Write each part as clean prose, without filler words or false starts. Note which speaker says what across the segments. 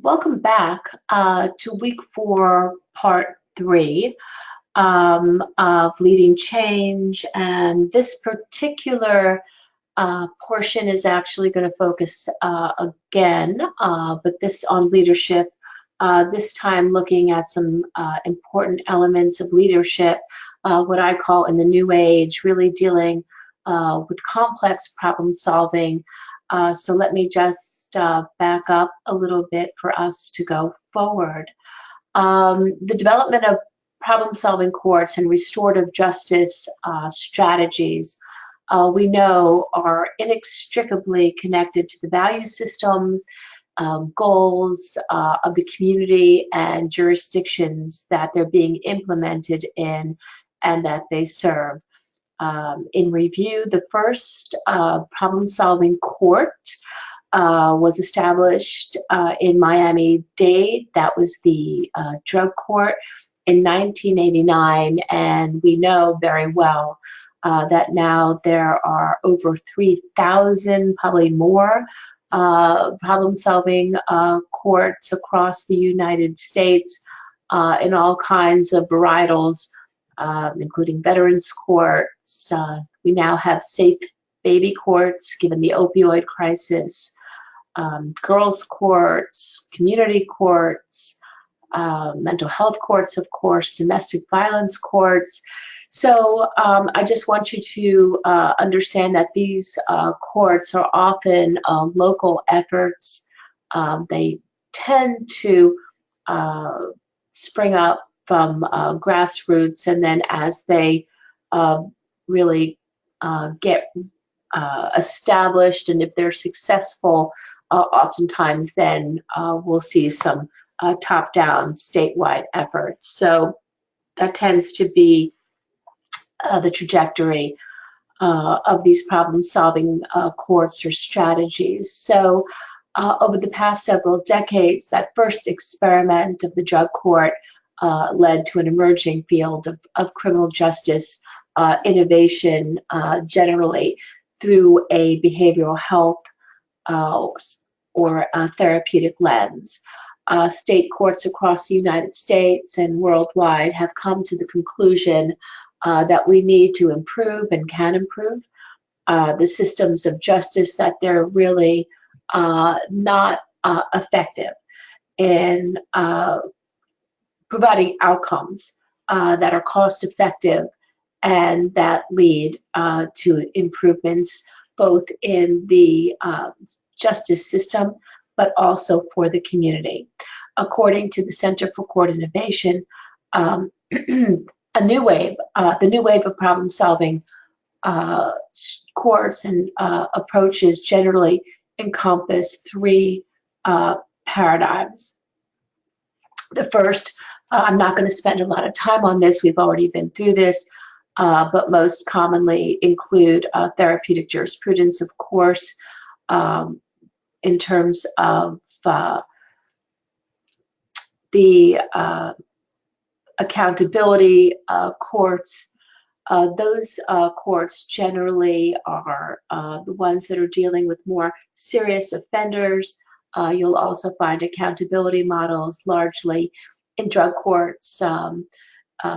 Speaker 1: Welcome back to week 4, part 3 of Leading Change. And this particular portion is actually going to focus again, but this on leadership, this time looking at some important elements of leadership, what I call in the new age, really dealing with complex problem solving. So let me just back up a little bit for us to go forward. The development of problem-solving courts and restorative justice strategies we know are inextricably connected to the value systems, goals of the community and jurisdictions that they're being implemented in and that they serve. In review, the first problem-solving court was established in Miami-Dade. That was the drug court in 1989, and we know very well that now there are over 3,000, probably more, problem-solving courts across the United States in all kinds of varietals, including veterans courts. We now have safe baby courts given the opioid crisis, girls courts, community courts, mental health courts, of course, domestic violence courts. So I just want you to understand that these courts are often local efforts. They tend to spring up from grassroots, and then as they really get established, and if they're successful, oftentimes then we'll see some top-down statewide efforts. So that tends to be the trajectory of these problem-solving courts or strategies. So over the past several decades, that first experiment of the drug court led to an emerging field of criminal justice innovation generally through a behavioral health or a therapeutic lens. State courts across the United States and worldwide have come to the conclusion that we need to improve and can improve the systems of justice, that they're really not effective in providing outcomes that are cost effective and that lead to improvements both in the justice system but also for the community. According to the Center for Court Innovation, the new wave of problem solving courts and approaches generally encompass 3 paradigms. The first, I'm not going to spend a lot of time on this, we've already been through this, but most commonly include therapeutic jurisprudence, of course, in terms of the accountability courts. Those courts generally are the ones that are dealing with more serious offenders. You'll also find accountability models largely in drug courts,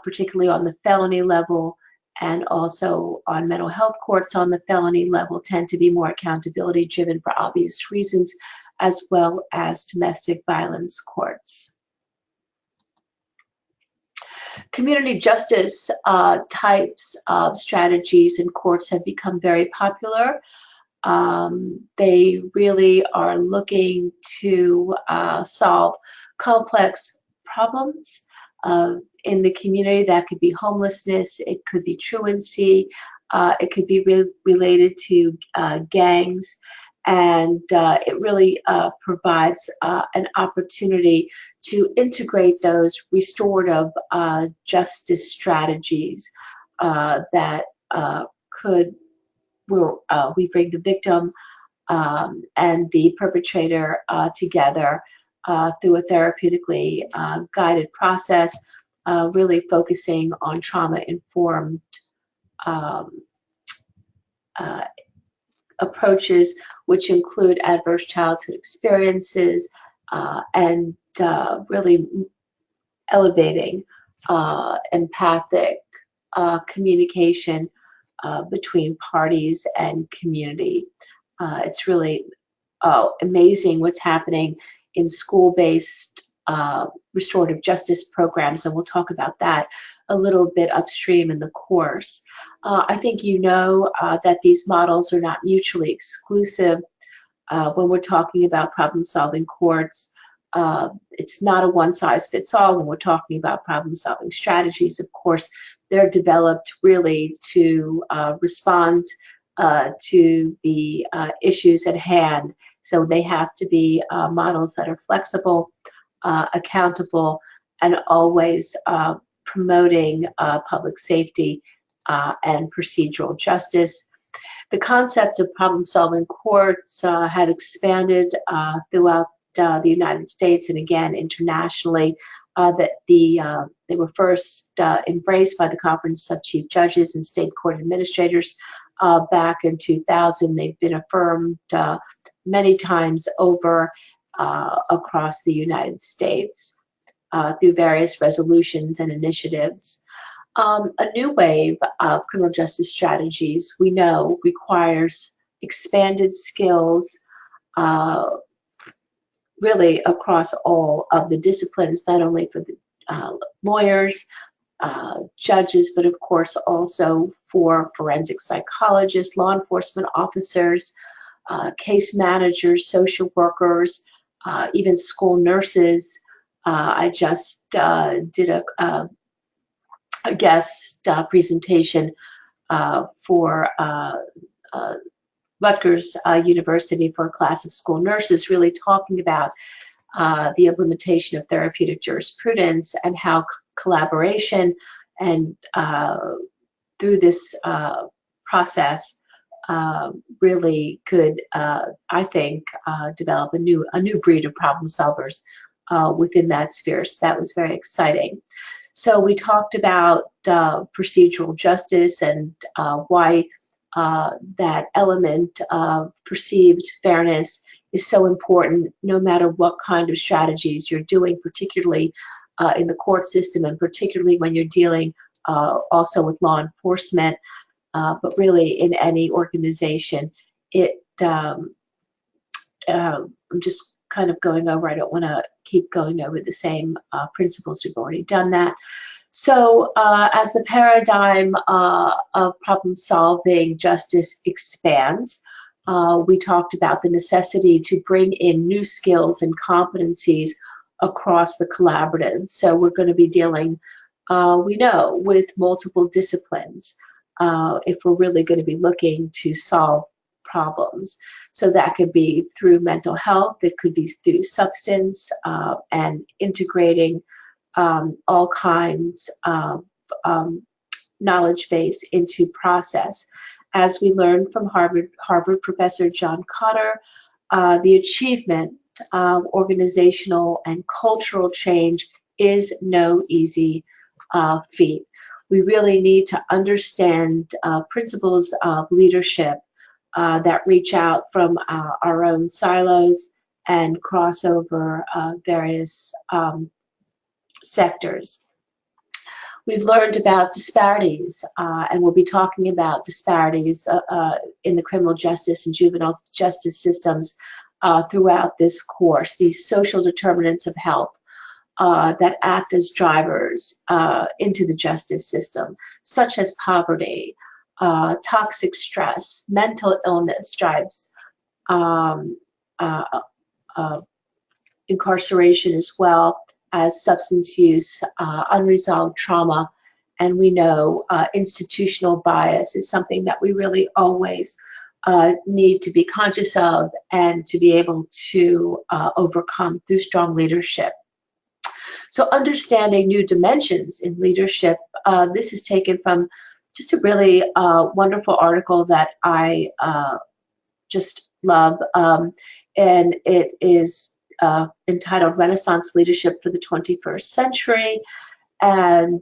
Speaker 1: particularly on the felony level, and also on mental health courts on the felony level tend to be more accountability driven for obvious reasons, as well as domestic violence courts. Community justice types of strategies in courts have become very popular. They really are looking to solve complex problems in the community. That could be homelessness, it could be truancy, it could be related to gangs, and it really provides an opportunity to integrate those restorative justice strategies that we bring the victim and the perpetrator together through a therapeutically guided process, really focusing on trauma-informed approaches, which include adverse childhood experiences, and really elevating empathic communication between parties and community. It's really amazing what's happening in school-based restorative justice programs, and we'll talk about that a little bit upstream in the course. I think you know that these models are not mutually exclusive. When we're talking about problem-solving courts, it's not a one-size-fits-all. When we're talking about problem-solving strategies, of course, they're developed really to respond to the issues at hand. So they have to be models that are flexible, accountable, and always promoting public safety and procedural justice. The concept of problem-solving courts have expanded throughout the United States and again internationally. They were first embraced by the Conference of Chief Judges and State Court Administrators back in 2000. They've been affirmed many times over across the United States through various resolutions and initiatives. A new wave of criminal justice strategies, we know, requires expanded skills really across all of the disciplines, not only for the lawyers, judges, but of course also for forensic psychologists, law enforcement officers, case managers, social workers, even school nurses. I just did a guest presentation for Rutgers University for a class of school nurses, really talking about the implementation of therapeutic jurisprudence and how collaboration and through this process really could, I think, develop a new breed of problem solvers within that sphere. So that was very exciting. So we talked about procedural justice and why that element of perceived fairness is so important no matter what kind of strategies you're doing, particularly in the court system and particularly when you're dealing also with law enforcement, but really in any organization. I'm just kind of going over, I don't want to keep going over the same principles, we've already done that. So as the paradigm of problem-solving justice expands, we talked about the necessity to bring in new skills and competencies across the collaborative. So we're going to be dealing, we know, with multiple disciplines if we're really going to be looking to solve problems. So that could be through mental health, it could be through substance and integrating all kinds of knowledge base into process. As we learned from Harvard professor John Kotter, the achievement of organizational and cultural change is no easy feat. We really need to understand principles of leadership that reach out from our own silos and cross over various sectors. We've learned about disparities, and we'll be talking about disparities in the criminal justice and juvenile justice systems throughout this course, these social determinants of health that act as drivers into the justice system, such as poverty, toxic stress, mental illness drives incarceration as well as substance use, unresolved trauma, and we know institutional bias is something that we really always need to be conscious of and to be able to overcome through strong leadership. So understanding new dimensions in leadership, this is taken from just a really wonderful article that I just love, and it is entitled Renaissance Leadership for the 21st Century. And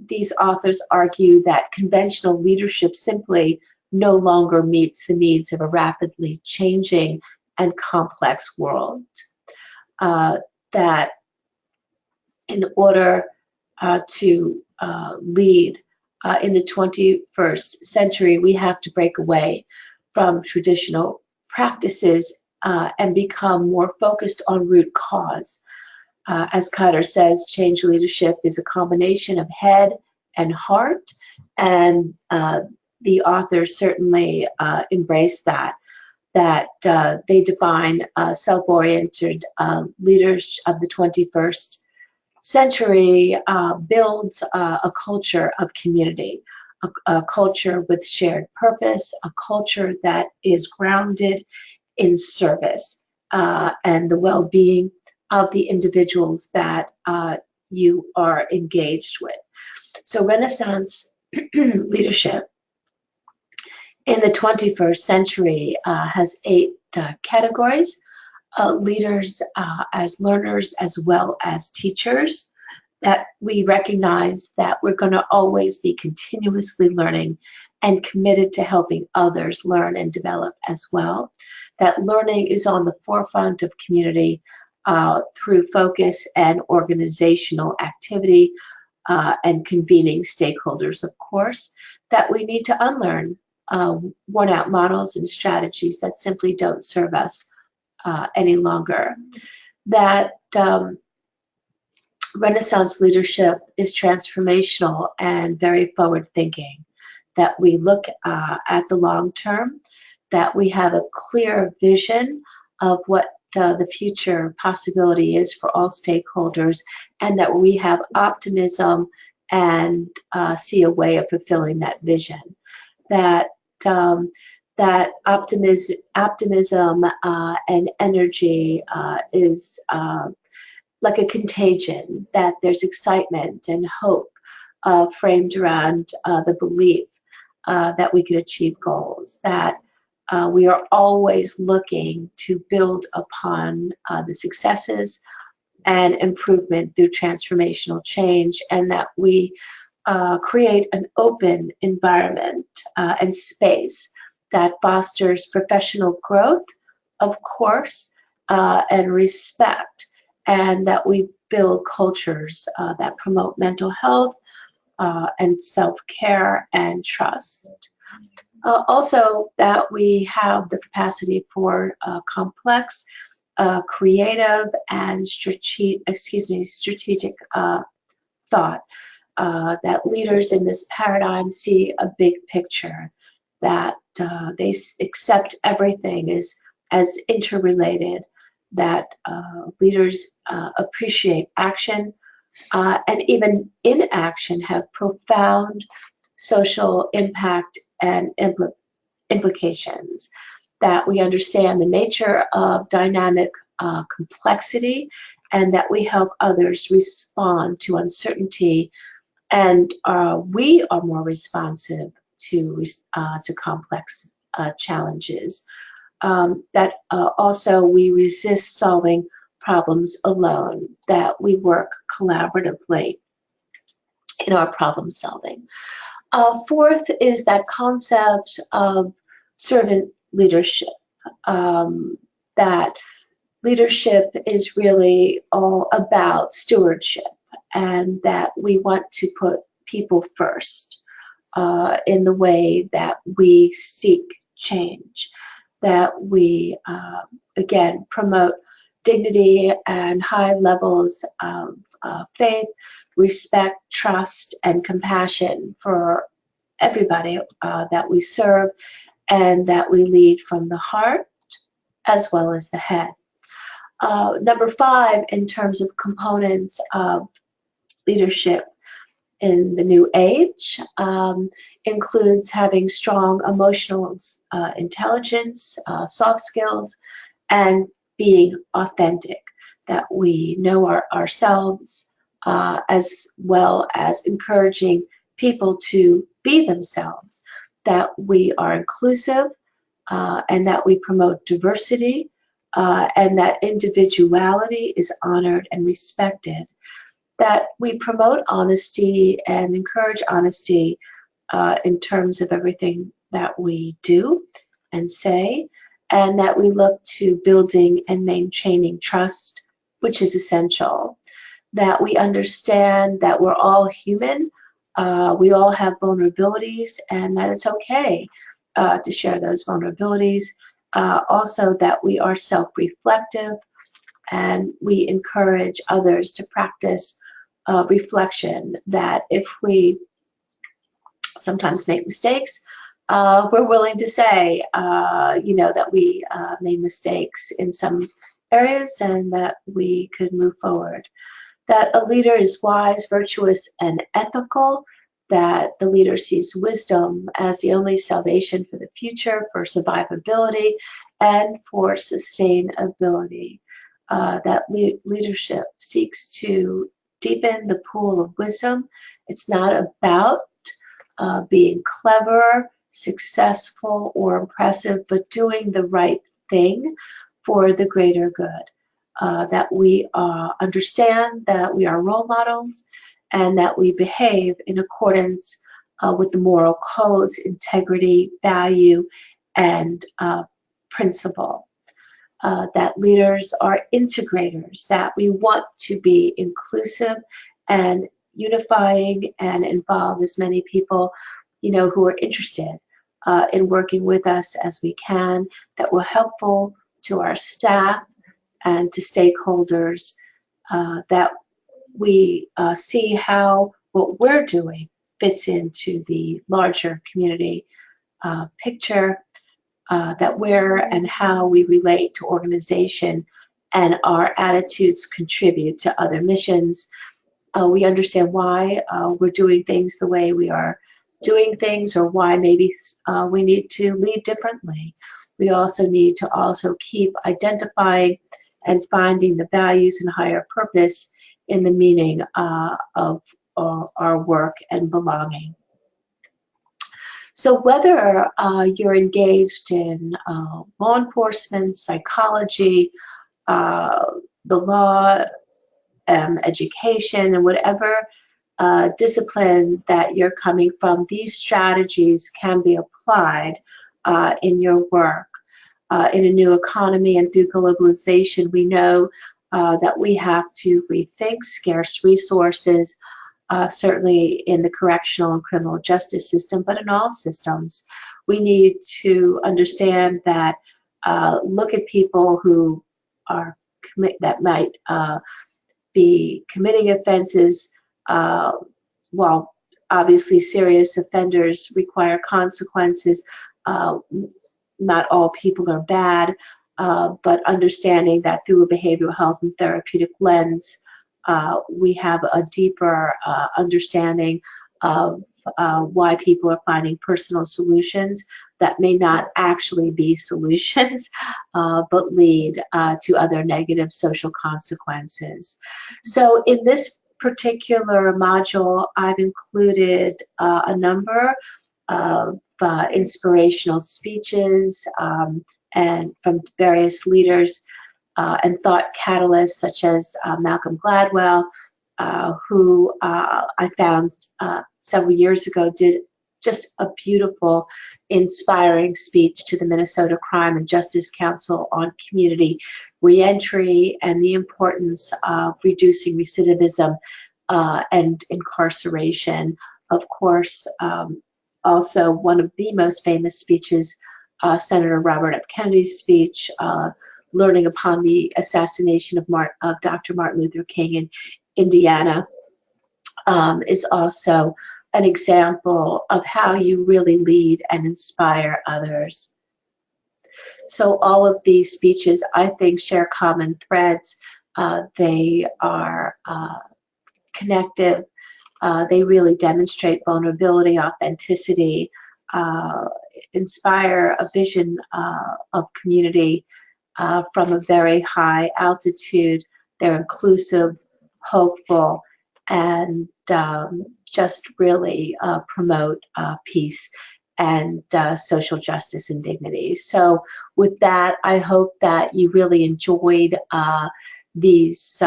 Speaker 1: these authors argue that conventional leadership simply no longer meets the needs of a rapidly changing and complex world. that in order to lead in the 21st century, we have to break away from traditional practices and become more focused on root cause. As Kotter says, change leadership is a combination of head and heart, and the authors certainly embrace that they define self-oriented leaders of the 21st century builds a culture of community, a culture with shared purpose, a culture that is grounded in service and the well-being of the individuals that you are engaged with. So Renaissance leadership in the 21st century has 8 categories. Leaders as learners as well as teachers, that we recognize that we're going to always be continuously learning and committed to helping others learn and develop as well. That learning is on the forefront of community through focus and organizational activity and convening stakeholders, of course. That we need to unlearn worn out models and strategies that simply don't serve us any longer. That Renaissance leadership is transformational and very forward thinking, that we look at the long term, that we have a clear vision of what the future possibility is for all stakeholders, and that we have optimism and see a way of fulfilling that vision. That optimism and energy is like a contagion, that there's excitement and hope framed around the belief that we can achieve goals, that we are always looking to build upon the successes and improvement through transformational change, and that we create an open environment and space that fosters professional growth, of course, and respect, and that we build cultures that promote mental health and self-care and trust. Also, that we have the capacity for complex, creative, and strategic thought. That leaders in this paradigm see a big picture, that they accept everything as interrelated, that leaders appreciate action and even inaction have profound social impact and implications, that we understand the nature of dynamic complexity, and that we help others respond to uncertainty, and we are more responsive to complex challenges. That also we resist solving problems alone, that we work collaboratively in our problem solving. Fourth is that concept of servant leadership, that leadership is really all about stewardship, and that we want to put people first in the way that we seek change, that we, again, promote dignity and high levels of faith, respect, trust, and compassion for everybody that we serve, and that we lead from the heart as well as the head. Number 5, in terms of components of leadership in the new age, includes having strong emotional intelligence, soft skills, and being authentic, that we know ourselves as well as encouraging people to be themselves, that we are inclusive and that we promote diversity, and that individuality is honored and respected, that we promote honesty and encourage honesty in terms of everything that we do and say, and that we look to building and maintaining trust which is essential, that we understand that we're all human, we all have vulnerabilities, and that it's okay to share those vulnerabilities. Also, that we are self-reflective, and we encourage others to practice reflection, that if we sometimes make mistakes, we're willing to say, that we made mistakes in some areas and that we could move forward. That a leader is wise, virtuous, and ethical, that the leader sees wisdom as the only salvation for the future, for survivability, and for sustainability. That leadership seeks to deepen the pool of wisdom. It's not about being clever, successful, or impressive, but doing the right thing for the greater good. That we understand that we are role models and that we behave in accordance with the moral codes, integrity, value, and principle. That leaders are integrators, that we want to be inclusive and unifying and involve as many people, who are interested in working with us as we can, that we're helpful to our staff and to stakeholders, that we see how what we're doing fits into the larger community picture, that where and how we relate to organization and our attitudes contribute to other missions. We understand why we're doing things the way we are doing things, or why maybe we need to lead differently. We also need to also keep identifying and finding the values and higher purpose in the meaning of our work and belonging. So whether you're engaged in law enforcement, psychology, the law, education, and whatever discipline that you're coming from, these strategies can be applied in your work. In a new economy and through globalization, we know that we have to rethink scarce resources, certainly in the correctional and criminal justice system, but in all systems. We need to understand that, look at people who are that might be committing offenses, while obviously serious offenders require consequences. Not all people are bad, but understanding that through a behavioral health and therapeutic lens, we have a deeper understanding of why people are finding personal solutions that may not actually be solutions, but lead to other negative social consequences. So in this particular module, I've included a number of inspirational speeches and from various leaders and thought catalysts such as Malcolm Gladwell, who I found several years ago did just a beautiful, inspiring speech to the Minnesota Crime and Justice Council on community reentry and the importance of reducing recidivism and incarceration. Of course, also one of the most famous speeches, Senator Robert F. Kennedy's speech, learning upon the assassination of Dr. Martin Luther King in Indiana, is also an example of how you really lead and inspire others. So all of these speeches, I think, share common threads. They are connective. They really demonstrate vulnerability, authenticity, inspire a vision of community from a very high altitude. They're inclusive, hopeful, and just really promote peace and social justice and dignity. So with that, I hope that you really enjoyed these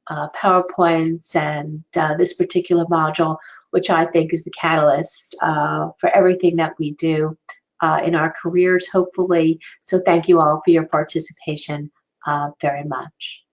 Speaker 1: PowerPoints and this particular module, which I think is the catalyst for everything that we do in our careers, hopefully. So thank you all for your participation very much.